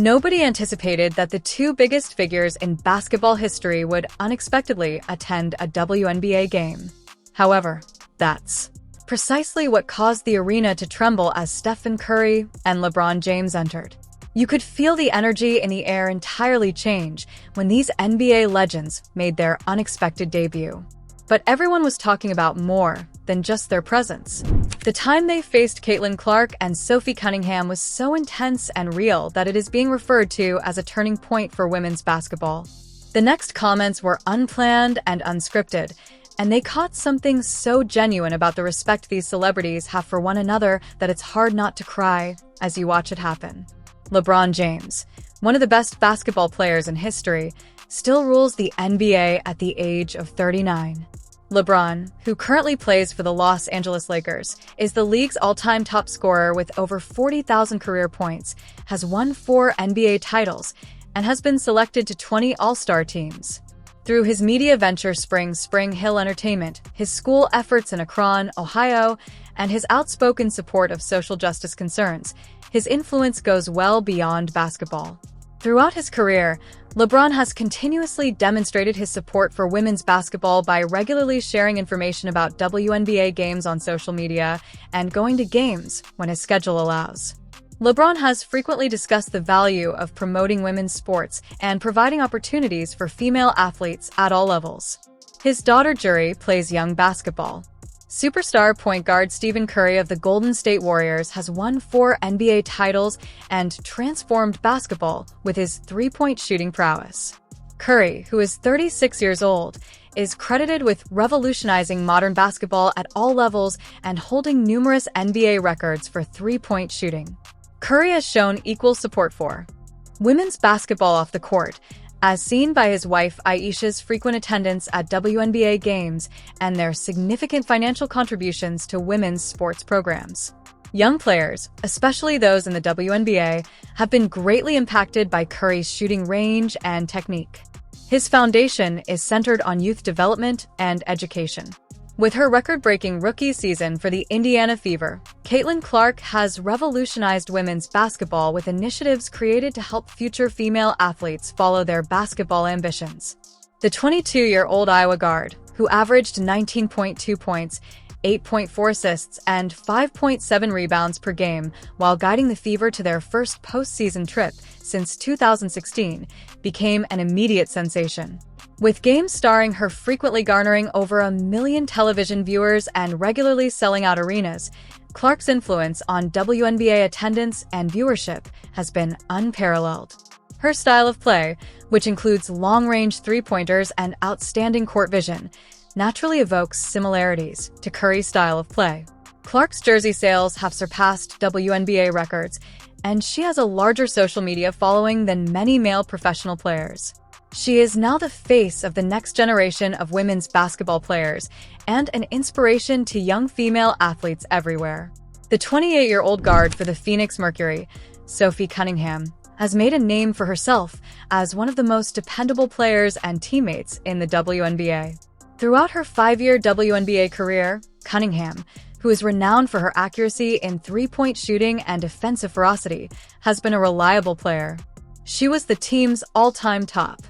Nobody anticipated that the two biggest figures in basketball history would unexpectedly attend a WNBA game. However, that's precisely what caused the arena to tremble as Stephen Curry and LeBron James entered. You could feel the energy in the air entirely change when these NBA legends made their unexpected debut. But everyone was talking about more than just their presence. The time they faced Caitlyn Clark and Sophie Cunningham was so intense and real that it is being referred to as a turning point for women's basketball. The next comments were unplanned and unscripted, and they caught something so genuine about the respect these celebrities have for one another that it's hard not to cry as you watch it happen. LeBron James, one of the best basketball players in history, still rules the NBA at the age of 39. LeBron, who currently plays for the Los Angeles Lakers, is the league's all-time top scorer with over 40,000 career points, has won 4 NBA titles, and has been selected to 20 All-Star teams. Through his media venture Spring Hill Entertainment, his school efforts in Akron, Ohio, and his outspoken support of social justice concerns, his influence goes well beyond basketball. Throughout his career, LeBron has continuously demonstrated his support for women's basketball by regularly sharing information about WNBA games on social media and going to games when his schedule allows. LeBron has frequently discussed the value of promoting women's sports and providing opportunities for female athletes at all levels. His daughter Juri plays young basketball. Superstar point guard Stephen Curry of the Golden State Warriors has won 4 NBA titles and transformed basketball with his three-point shooting prowess. Curry, who is 36 years old, is credited with revolutionizing modern basketball at all levels and holding numerous NBA records for three-point shooting. Curry has shown equal support for women's basketball off the court, as seen by his wife Aisha's frequent attendance at WNBA games and their significant financial contributions to women's sports programs. Young players, especially those in the WNBA, have been greatly impacted by Curry's shooting range and technique. His foundation is centered on youth development and education. With her record-breaking rookie season for the Indiana Fever, Caitlyn Clark has revolutionized women's basketball with initiatives created to help future female athletes follow their basketball ambitions. The 22-year-old Iowa guard, who averaged 19.2 points, 8.4 assists, and 5.7 rebounds per game while guiding the Fever to their first postseason trip since 2016, became an immediate sensation. With games starring her frequently garnering over 1 million television viewers and regularly selling out arenas, Clark's influence on WNBA attendance and viewership has been unparalleled. Her style of play, which includes long-range three-pointers and outstanding court vision, naturally evokes similarities to Curry's style of play. Clark's jersey sales have surpassed WNBA records, and she has a larger social media following than many male professional players. She is now the face of the next generation of women's basketball players and an inspiration to young female athletes everywhere. The 28-year-old guard for the Phoenix Mercury, Sophie Cunningham, has made a name for herself as one of the most dependable players and teammates in the WNBA. Throughout her 5-year WNBA career, Cunningham, who is renowned for her accuracy in three-point shooting and defensive ferocity, has been a reliable player. She was the team's all-time top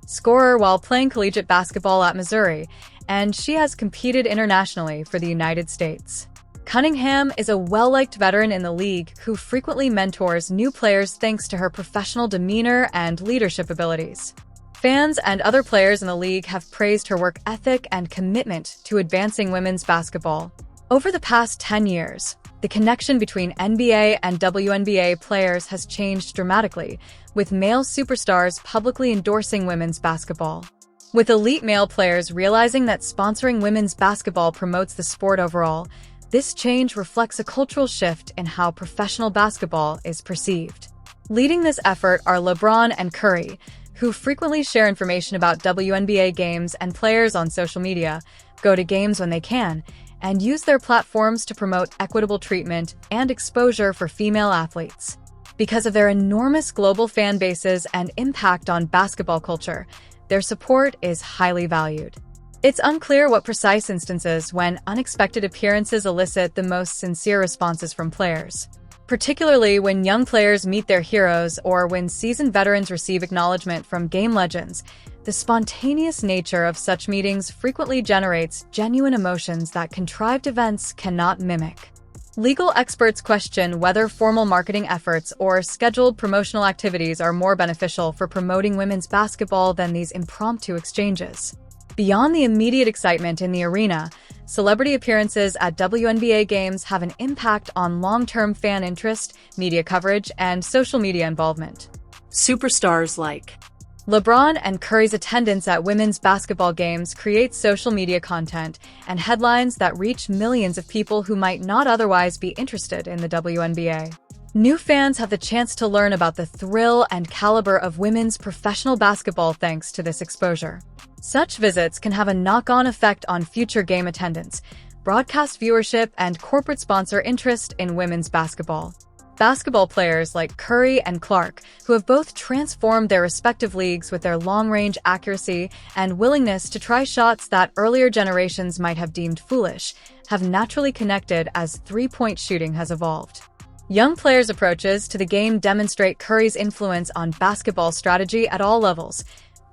scorer while playing collegiate basketball at Missouri, and she has competed internationally for the United States. Cunningham is a well-liked veteran in the league who frequently mentors new players thanks to her professional demeanor and leadership abilities. Fans and other players in the league have praised her work ethic and commitment to advancing women's basketball. Over the past 10 years, the connection between NBA and WNBA players has changed dramatically, with male superstars publicly endorsing women's basketball. With elite male players realizing that sponsoring women's basketball promotes the sport overall, this change reflects a cultural shift in how professional basketball is perceived. Leading this effort are LeBron and Curry, who frequently share information about WNBA games and players on social media, go to games when they can, and use their platforms to promote equitable treatment and exposure for female athletes. Because of their enormous global fan bases and impact on basketball culture, their support is highly valued. It's unclear what precise instances when unexpected appearances elicit the most sincere responses from players. Particularly when young players meet their heroes or when seasoned veterans receive acknowledgement from game legends, the spontaneous nature of such meetings frequently generates genuine emotions that contrived events cannot mimic. Legal experts question whether formal marketing efforts or scheduled promotional activities are more beneficial for promoting women's basketball than these impromptu exchanges. Beyond the immediate excitement in the arena, celebrity appearances at WNBA games have an impact on long-term fan interest, media coverage, and social media involvement. Superstars like LeBron and Curry's attendance at women's basketball games creates social media content and headlines that reach millions of people who might not otherwise be interested in the WNBA. New fans have the chance to learn about the thrill and caliber of women's professional basketball thanks to this exposure. Such visits can have a knock-on effect on future game attendance, broadcast viewership, and corporate sponsor interest in women's basketball. Basketball players like Curry and Clark, who have both transformed their respective leagues with their long-range accuracy and willingness to try shots that earlier generations might have deemed foolish, have naturally connected as three-point shooting has evolved. Young players' approaches to the game demonstrate Curry's influence on basketball strategy at all levels.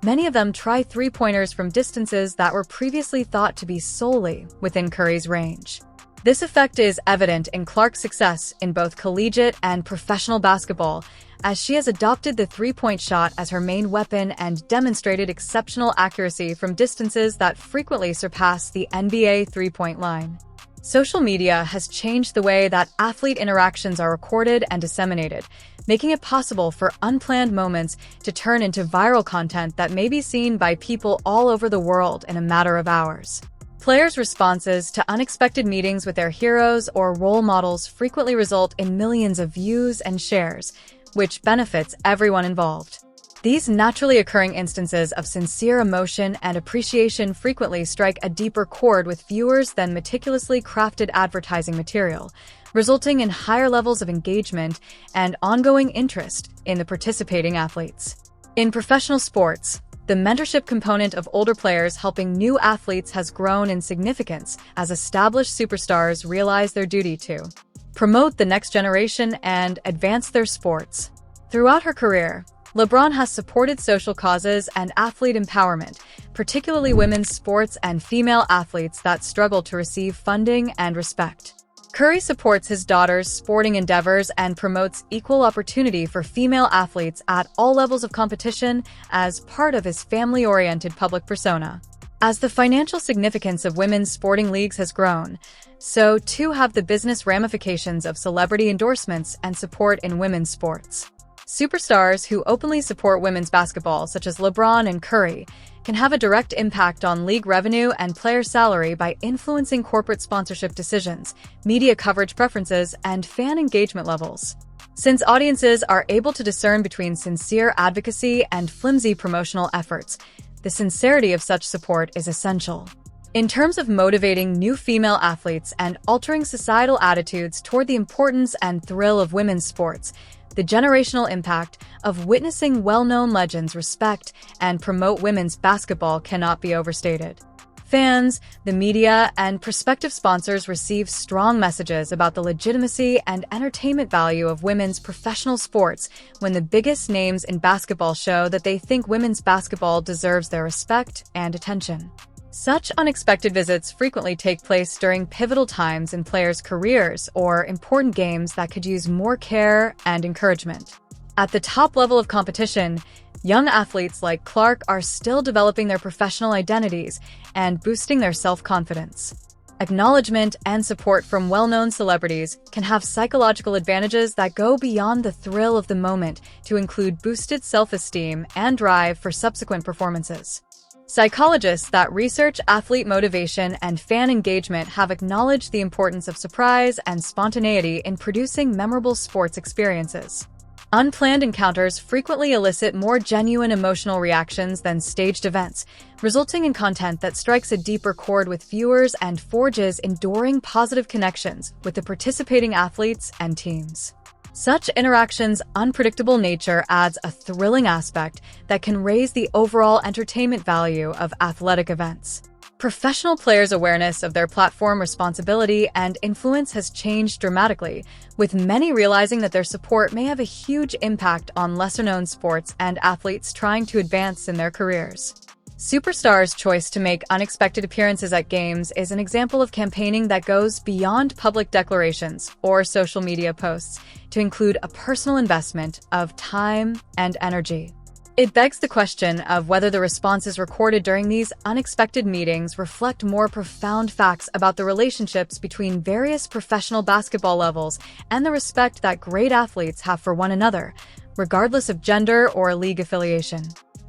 Many of them try three-pointers from distances that were previously thought to be solely within Curry's range. This effect is evident in Clark's success in both collegiate and professional basketball, as she has adopted the three-point shot as her main weapon and demonstrated exceptional accuracy from distances that frequently surpass the NBA three-point line. Social media has changed the way that athlete interactions are recorded and disseminated, making it possible for unplanned moments to turn into viral content that may be seen by people all over the world in a matter of hours. Players' responses to unexpected meetings with their heroes or role models frequently result in millions of views and shares, which benefits everyone involved. These naturally occurring instances of sincere emotion and appreciation frequently strike a deeper chord with viewers than meticulously crafted advertising material, resulting in higher levels of engagement and ongoing interest in the participating athletes. In professional sports, the mentorship component of older players helping new athletes has grown in significance as established superstars realize their duty to promote the next generation and advance their sports. Throughout her career, LeBron has supported social causes and athlete empowerment, particularly women's sports and female athletes that struggle to receive funding and respect. Curry supports his daughter's sporting endeavors and promotes equal opportunity for female athletes at all levels of competition as part of his family-oriented public persona. As the financial significance of women's sporting leagues has grown, so too have the business ramifications of celebrity endorsements and support in women's sports. Superstars who openly support women's basketball, such as LeBron and Curry, can have a direct impact on league revenue and player salary by influencing corporate sponsorship decisions, media coverage preferences, and fan engagement levels. Since audiences are able to discern between sincere advocacy and flimsy promotional efforts, the sincerity of such support is essential. In terms of motivating new female athletes and altering societal attitudes toward the importance and thrill of women's sports, the generational impact of witnessing well-known legends respect and promote women's basketball cannot be overstated. Fans, the media, and prospective sponsors receive strong messages about the legitimacy and entertainment value of women's professional sports when the biggest names in basketball show that they think women's basketball deserves their respect and attention. Such unexpected visits frequently take place during pivotal times in players' careers or important games that could use more care and encouragement. At the top level of competition, young athletes like Clark are still developing their professional identities and boosting their self-confidence. Acknowledgement and support from well-known celebrities can have psychological advantages that go beyond the thrill of the moment to include boosted self-esteem and drive for subsequent performances. Psychologists that research athlete motivation and fan engagement have acknowledged the importance of surprise and spontaneity in producing memorable sports experiences. Unplanned encounters frequently elicit more genuine emotional reactions than staged events, resulting in content that strikes a deeper chord with viewers and forges enduring positive connections with the participating athletes and teams. Such interactions' unpredictable nature adds a thrilling aspect that can raise the overall entertainment value of athletic events. Professional players' awareness of their platform responsibility and influence has changed dramatically, with many realizing that their support may have a huge impact on lesser-known sports and athletes trying to advance in their careers. Superstars' choice to make unexpected appearances at games is an example of campaigning that goes beyond public declarations or social media posts to include a personal investment of time and energy. It begs the question of whether the responses recorded during these unexpected meetings reflect more profound facts about the relationships between various professional basketball levels and the respect that great athletes have for one another, regardless of gender or league affiliation.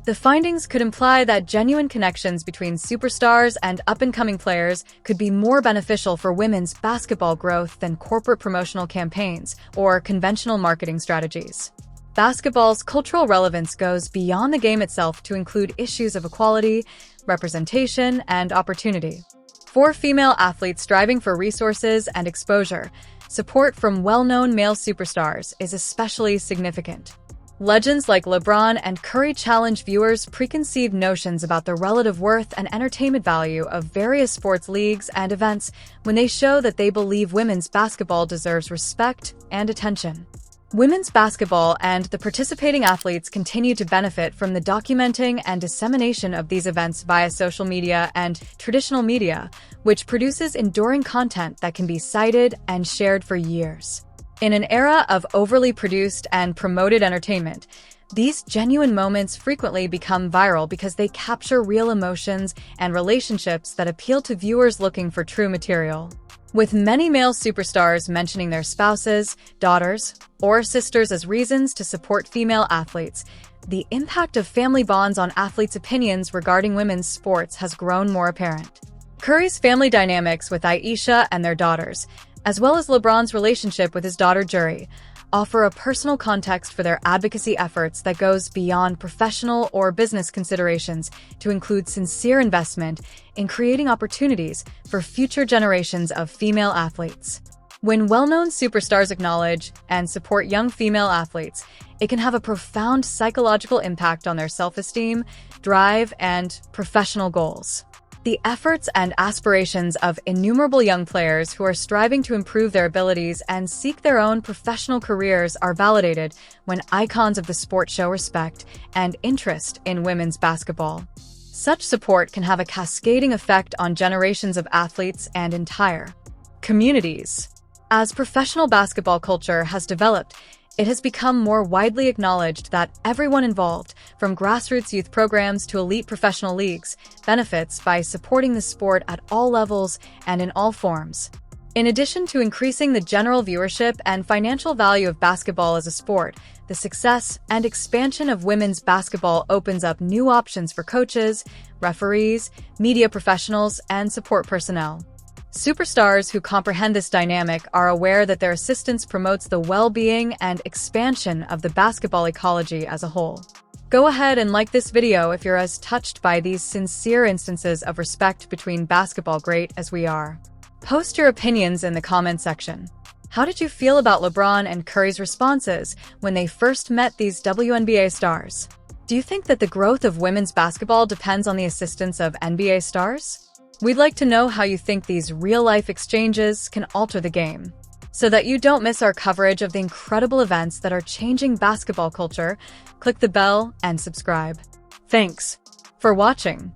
The findings could imply that genuine connections between superstars and up-and-coming players could be more beneficial for women's basketball growth than corporate promotional campaigns or conventional marketing strategies. Basketball's cultural relevance goes beyond the game itself to include issues of equality, representation, and opportunity. For female athletes striving for resources and exposure, support from well-known male superstars is especially significant. Legends like LeBron and Curry challenge viewers' preconceived notions about the relative worth and entertainment value of various sports leagues and events when they show that they believe women's basketball deserves respect and attention. Women's basketball and the participating athletes continue to benefit from the documenting and dissemination of these events via social media and traditional media, which produces enduring content that can be cited and shared for years. In an era of overly produced and promoted entertainment, these genuine moments frequently become viral because they capture real emotions and relationships that appeal to viewers looking for true material. With many male superstars mentioning their spouses, daughters, or sisters as reasons to support female athletes, the impact of family bonds on athletes' opinions regarding women's sports has grown more apparent. Curry's family dynamics with Aisha and their daughters, as well as LeBron's relationship with his daughter Juri, offer a personal context for their advocacy efforts that goes beyond professional or business considerations to include sincere investment in creating opportunities for future generations of female athletes. When well-known superstars acknowledge and support young female athletes, it can have a profound psychological impact on their self-esteem, drive, and professional goals. The efforts and aspirations of innumerable young players who are striving to improve their abilities and seek their own professional careers are validated when icons of the sport show respect and interest in women's basketball. Such support can have a cascading effect on generations of athletes and entire communities. As professional basketball culture has developed, it has become more widely acknowledged that everyone involved, from grassroots youth programs to elite professional leagues, benefits by supporting the sport at all levels and in all forms. In addition to increasing the general viewership and financial value of basketball as a sport, the success and expansion of women's basketball opens up new options for coaches, referees, media professionals, and support personnel. Superstars who comprehend this dynamic are aware that their assistance promotes the well-being and expansion of the basketball ecology as a whole. Go ahead and like this video if you're as touched by these sincere instances of respect between basketball greats as we are. Post your opinions in the comment section. How did you feel about LeBron and Curry's responses when they first met these WNBA stars? Do you think that the growth of women's basketball depends on the assistance of NBA stars? We'd like to know how you think these real-life exchanges can alter the game. So that you don't miss our coverage of the incredible events that are changing basketball culture, click the bell and subscribe. Thanks for watching.